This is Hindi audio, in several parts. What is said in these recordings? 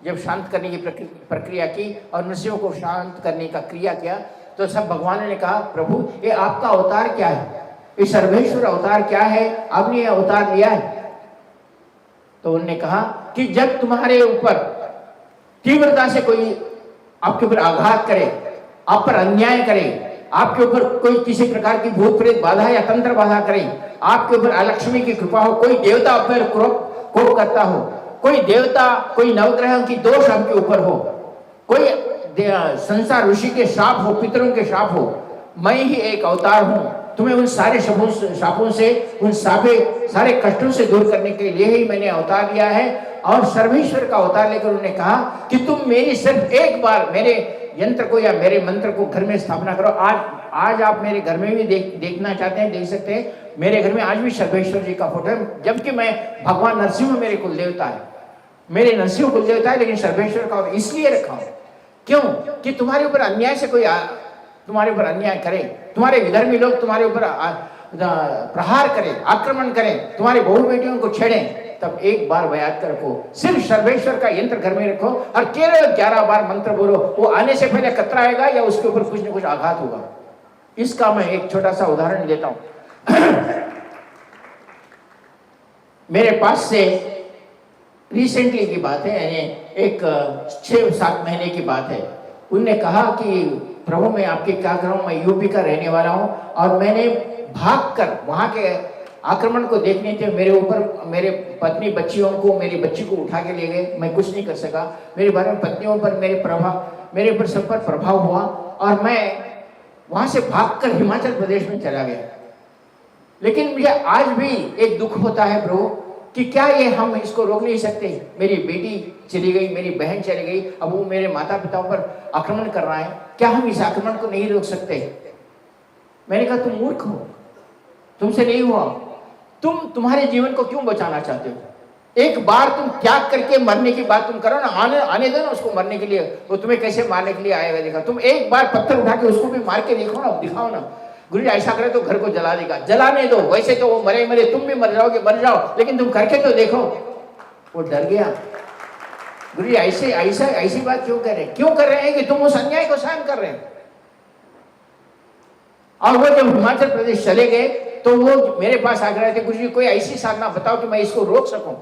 जब शांत करने की प्रक्रिया की और नरसिंह को शांत करने का क्रिया किया, तो सब भगवान ने कहा प्रभु ये आपका अवतार क्या है, ये सर्वेश्वर अवतार क्या है, आपने ये अवतार लिया है। तो उन्होंने कहा कि जब तुम्हारे ऊपर तीव्रता से कोई आपके ऊपर आघात करे, आप पर अन्याय करे, आपके ऊपर कोई किसी प्रकार की भूत प्रेत बाधा या तंत्र बाधा करे, आपके ऊपर अलक्ष्मी की कृपा हो, कोई देवता आप पर कोप करता हो, कोई देवता कोई नवग्रह की दोष आपके ऊपर हो, कोई संसार ऋषि के शाप हो, पितरों के शाप हो, मैं ही एक अवतार हूं तुम्हें उन सारे शापों से, उन सारे कष्टों से दूर करने के लिए ही मैंने अवतार लिया है। और सर्वेश्वर का अवतार लेकर उन्होंने कहा कि तुम मेरी सिर्फ एक बार मेरे यंत्र को या मेरे मंत्र को घर में स्थापना करो। आज आप मेरे घर में भी देखना चाहते हैं, देख सकते हैं, मेरे घर में आज भी सर्वेश्वर जी का फोटो है, जबकि मैं भगवान नरसिंह मेरे कुल देवता है, मेरे नरसिंह कुल देवता है, लेकिन सर्वेश्वर का इसलिए रखा हूं क्यों कि तुम्हारे ऊपर अन्याय से कोई तुम्हारे ऊपर अन्याय करे, तुम्हारे विधर्मी लोग तुम्हारे ऊपर प्रहार करें, आक्रमण करें, तुम्हारी बहू बेटियों को छेड़ें, तब एक बार याद कर रखो, सिर्फ सर्वेश्वर का यंत्र घर में रखो और केवल 11 बार मंत्र बोलो, वो आने से पहले कतराएगा या उसके ऊपर कुछ न कुछ आघात होगा। इसका मैं एक छोटा सा उदाहरण देता हूं। मेरे पास से रिसेंटली की बात है, यानी एक 6-7 महीने की बात है। उनने कहा कि प्रभु मैं आपके क्या करूं, मैं यूपी का रहने वाला हूं और मैंने भागकर वहां के आक्रमण को देखने थे मेरे ऊपर, मेरे पत्नी बच्चियों को, मेरी बच्ची को उठा के ले गए, मैं कुछ नहीं कर सका, मेरी बारे में पत्नियों पर मेरे ऊपर सब पर प्रभाव हुआ और मैं वहां से भागकर हिमाचल प्रदेश में चला गया। लेकिन मुझे आज भी एक दुख होता है प्रभु कि क्या ये हम इसको रोक नहीं सकते। मेरी बेटी चली गई, मेरी बहन चली गई, अब वो मेरे माता पिताओं पर आक्रमण कर रहा है, क्या हम इस आक्रमण को नहीं रोक सकते। मैंने कहा तुम मूर्ख हो, तुमसे नहीं हुआ, तुम्हारे जीवन को क्यों बचाना चाहते हो। एक बार तुम त्याग करके मरने की बात तुम करो ना, आने दो ना उसको मरने के लिए, वो तुम्हें कैसे मारने के लिए आएगा देखा। तुम एक बार पत्थर उठा के उसको भी मार के देखो ना, दिखाओ ना। गुरु जी ऐसा करे तो घर को जला देगा, जलाने दो, वैसे तो वो मरे तुम भी मर जाओगे, मर जाओ, लेकिन तुम करके तो देखो। वो डर गया। गुरु जी ऐसी बात क्यों कर रहे हैं, क्यों कर रहे हैं कि तुम उस अन्याय को सहन कर रहे हैं। और वो जब हिमाचल प्रदेश चले गए तो वो मेरे पास आ गए थे, गुरु जी कोई ऐसी साधना बताओ कि मैं इसको रोक सकूं।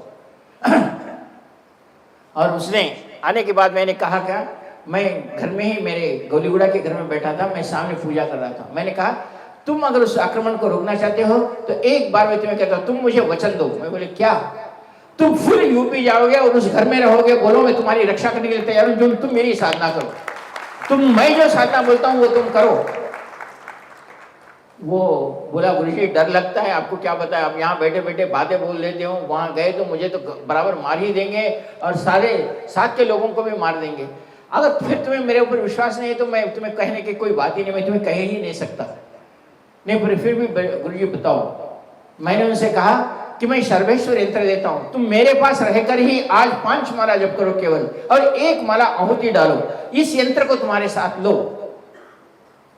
और उसने आने के बाद मैंने कहा क्या, मैं घर में ही मेरे गौलीगुड़ा के घर में बैठा था, मैं सामने पूजा कर रहा था। मैंने कहा तुम अगर उस आक्रमण को रोकना चाहते हो तो एक बार मैं तुम्हें कहता हूं, तुम मुझे वचन दो। मैं बोले क्या, तुम फुल यूपी जाओगे और उस घर में रहोगे, बोलो मैं तुम्हारी रक्षा करने के लिए तैयार हूं, जो तुम मेरी साधना करो, मैं जो साधना बोलता हूं वो तुम करो। वो बोला गुरुजी डर लगता है, आपको क्या पता है, आप यहाँ बैठे बैठे बातें बोल लेते हो, वहां गए तो मुझे तो बराबर मार ही देंगे और सारे साथ के लोगों को भी मार देंगे। अगर फिर तुम्हें मेरे ऊपर विश्वास नहीं है तो मैं तुम्हें कहने की कोई बात ही नहीं, मैं तुम्हें कह ही नहीं सकता। नहीं पर फिर भी गुरुजी बताओ। मैंने उनसे कहा कि मैं सर्वेश्वर यंत्र देता हूं, तुम मेरे पास रहकर ही आज 5 माला जप करो केवल, और 1 माला आहुति डालो, इस यंत्र को तुम्हारे साथ लो,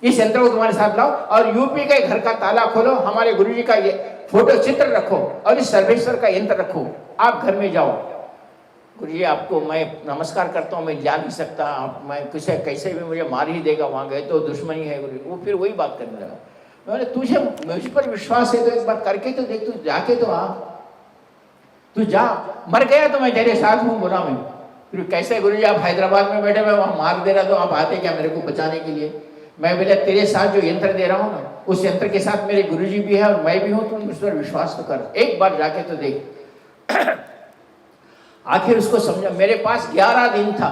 इस यंत्र को तुम्हारे साथ लाओ और यूपी के घर का ताला खोलो, हमारे गुरुजी का ये फोटो चित्र रखो और इस सर्वेश्वर का यंत्र रखो, आप घर में जाओ। गुरुजी आपको मैं नमस्कार करता हूँ, मैं जा नहीं सकता, आप मैं कैसे भी मुझे मार ही देगा, वहां गए तो दुश्मनी है। गुरुजी वो फिर वही बात करने लगा। मैंने तुझे मुझ पर विश्वास है तो एक बार करके तो देख, तू जाके तो आ, तू जा, मर गया तो मैं तेरे साथ हूँ। बोला मैं फिर कैसे गुरुजी आप हैदराबाद में बैठे, मैं वहां मार दे रहा तो आप आते क्या मेरे को बचाने के लिए। मैं बोला तेरे साथ जो यंत्र दे रहा हूं ना, उस यंत्र के साथ मेरे गुरुजी भी है और मैं भी हूं, तुम उस पर विश्वास तो कर, एक बार जाके तो देख। आखिर उसको समझा। मेरे पास 11 दिन था,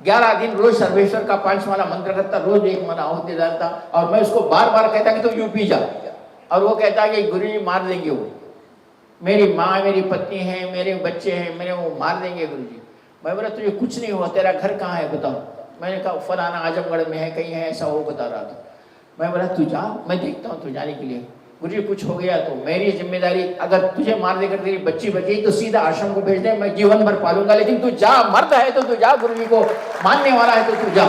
11 दिन रोज सर्वेश्वर का 5 माला मंत्र करता, रोज 1 माला आहुति डालता और मैं उसको बार बार कहता कि तो यूपी जा, और वो कहता कि गुरुजी मार देंगे, वो मेरी माँ मेरी पत्नी है, मेरे बच्चे हैं, मेरे वो मार देंगे गुरुजी। मैं बोला तुझे कुछ नहीं हुआ, तेरा घर कहाँ है बताओ। मैंने कहा फलाना आजमगढ़ में है, कहीं है, ऐसा वो बता रहा था। मैं बोला तू जा, मैं देखता हूँ तू जाने के लिए। गुरुजी कुछ हो गया तो मेरी जिम्मेदारी, अगर तुझे मार देकर तेरी बच्ची बची तो सीधा आश्रम को भेज दे, मैं जीवन भर पालूंगा, लेकिन तू जा, मर्द है तो तू जा, गुरुजी को मानने वाला है तो तू जा।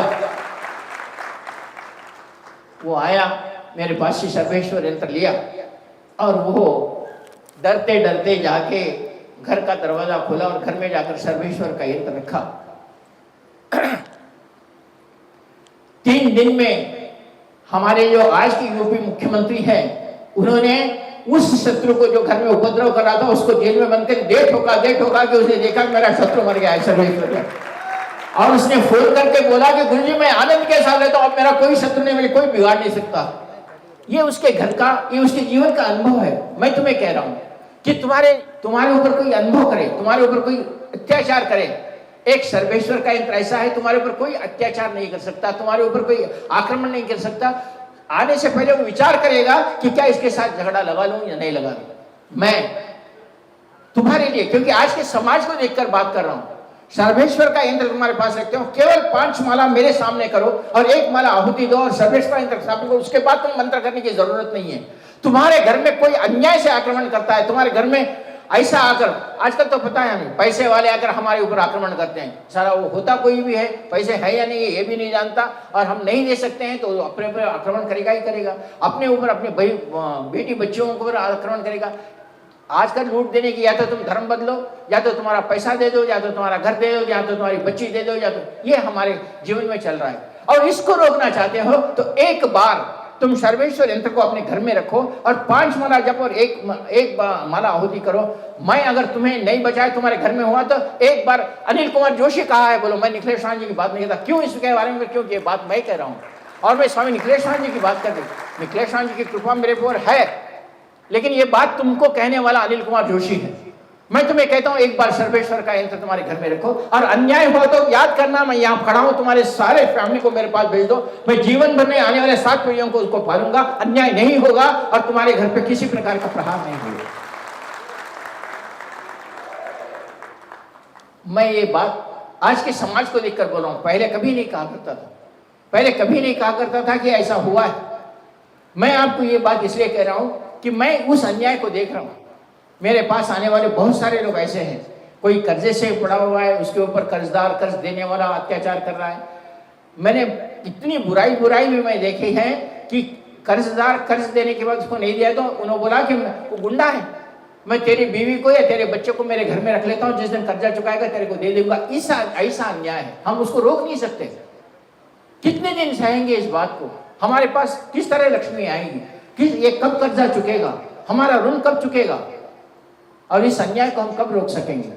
वो आया मेरे पास से सर्वेश्वर यंत्र लिया और वो डरते डरते जाके घर का दरवाजा खोला और घर में जाकर सर्वेश्वर का यंत्र रखा 3 दिन में हमारे जो आज के यूपी मुख्यमंत्री हैं, उन्होंने उस शत्रु को जो घर में उपद्रव कर रहा था उसको जेल में बंद कर दे ठोका कि उसने देखा मेरा शत्रु मर गया है सर्वेश्वर का। और उसने फोन करके बोला कि गुरुजी मैं आनंद के साथ रहता हूं, अब मेरा कोई शत्रु नहीं, मेरे कोई बिगाड़ नहीं सकता। ये उसके घर का, ये उसके जीवन का अनुभव है। मैं तुम्हें कह रहा हूं कि तुम्हारे ऊपर कोई अनुभव करे, तुम्हारे ऊपर कोई अत्याचार करे, एक सर्वेश्वर का यंत्र ऐसा है, तुम्हारे ऊपर कोई अत्याचार नहीं कर सकता, तुम्हारे ऊपर कोई आक्रमण नहीं कर सकता। आने से पहले वो विचार करेगा कि क्या इसके साथ झगड़ा लगा लूं या नहीं लगा लूं। मैं तुम्हारे लिए, क्योंकि आज के समाज को देखकर बात कर रहा हूं, सर्वेश्वर का यंत्र तुम्हारे पास रखते हो, केवल 5 माला मेरे सामने करो और 1 माला आहुति दो और सर्वेश्वर का यंत्र स्थापित करो, उसके बाद तुम मंत्र करने की जरूरत नहीं है। तुम्हारे घर में कोई अन्याय से आक्रमण करता है, तुम्हारे घर में ऐसा आकर, आजकल तो पता है हमें, पैसे वाले आकर हमारे ऊपर आक्रमण करते हैं, सारा वो होता कोई भी है, पैसे है या नहीं ये भी नहीं जानता, और हम नहीं दे सकते हैं तो अपने ऊपर आक्रमण करेगा ही करेगा, अपने ऊपर अपने बेटी बच्चियों के ऊपर आक्रमण करेगा। आजकल लूट देने की, या तो तुम धर्म बदलो, या तो तुम्हारा पैसा दे दो, या तो तुम्हारा घर दे दो, या तो तुम्हारी बच्ची दे दो, या तो ये हमारे जीवन में चल रहा है। और इसको रोकना चाहते हो तो एक बार तुम सर्वेश्वर यंत्र को अपने घर में रखो और 5 माला जप और एक माला आहुति करो। मैं अगर तुम्हें नहीं बचाए, तुम्हारे घर में हुआ तो एक बार अनिल कुमार जोशी कहा है, बोलो मैं निखिलेश जी की बात नहीं करता। क्यों इसके बारे में? क्योंकि ये बात मैं कह रहा हूँ और मैं स्वामी निखिलेश जी की बात कर रही हूँ। निखिलेश जी की कृपा मेरे ऊपर है, लेकिन ये बात तुमको कहने वाला अनिल कुमार जोशी है। मैं तुम्हें कहता हूं एक बार सर्वेश्वर का यंत्र तुम्हारे घर में रखो, और अन्याय हुआ तो याद करना मैं यहां खड़ा हूं, तुम्हारे सारे फैमिली को मेरे पास भेज दो, मैं जीवन भर में आने वाले 7 पीढ़ियों को उसको पालूंगा, अन्याय नहीं होगा और तुम्हारे घर पे किसी प्रकार का प्रहार नहीं होगा। मैं ये बात आज के समाज को देखकर बोल रहा हूं, पहले कभी नहीं कहा करता था, पहले कभी नहीं कहा करता था कि ऐसा हुआ है। मैं आपको ये बात इसलिए कह रहा हूं कि मैं उस अन्याय को देख रहा हूं। मेरे पास आने वाले बहुत सारे लोग ऐसे हैं, कोई कर्जे से पड़ा हुआ है, उसके ऊपर कर्जदार कर्ज देने वाला अत्याचार कर रहा है। मैंने इतनी बुराई भी मैं देखी है कि कर्जदार कर्ज देने के बाद उसको नहीं दिया तो उन्होंने बोला कि वो गुंडा है, मैं तेरी बीवी को या तेरे बच्चे को मेरे घर में रख लेता हूँ, जिस दिन कर्जा चुकाएगा तेरे को दे दूंगा। ऐसा अन्याय है, हम उसको रोक नहीं सकते। कितने दिन सहेंगे इस बात को? हमारे पास किस तरह लक्ष्मी आएगी? ये कब कर्जा चुकेगा? हमारा ऋण कब चुकेगा? और इस अन्याय को हम कब रोक सकेंगे?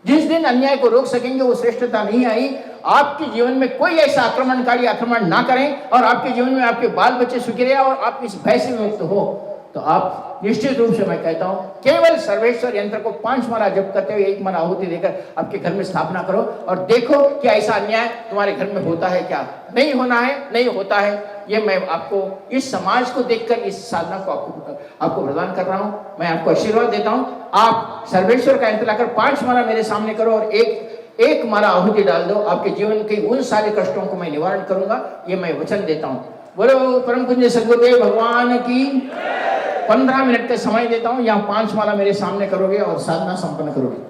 जिस दिन अन्याय को रोक सकेंगे वो श्रेष्ठता नहीं आई। आपके जीवन में कोई ऐसा आक्रमणकारी आक्रमण ना करें और आपके जीवन में आपके बाल बच्चे सुखी रहे और आप इस भय से मुक्त हो, तो आप निश्चित रूप से मैं कहता हूं केवल सर्वेश्वर यंत्र को 5 माला जप करते हुए 1 माला आहुति देकर आपके घर में स्थापना करो और देखो कि ऐसा अन्याय तुम्हारे घर में होता है क्या, नहीं होना है, नहीं होता है। ये मैं आपको इस समाज को देखकर इस साधना को आपको प्रदान कर रहा हूं। मैं आपको आशीर्वाद देता हूं, आप सर्वेश्वर का यंत्र लाकर 5 माला मेरे सामने करो और एक माला आहुति डाल दो, आपके जीवन के उन सारे कष्टों को मैं निवारण करूंगा, ये मैं वचन देता हूं। बोलो परम पूज्य सद्गुरुदेव भगवान की। 15 मिनट का समय देता हूं, यहाँ 5 माला मेरे सामने करोगे और साधना संपन्न करोगे।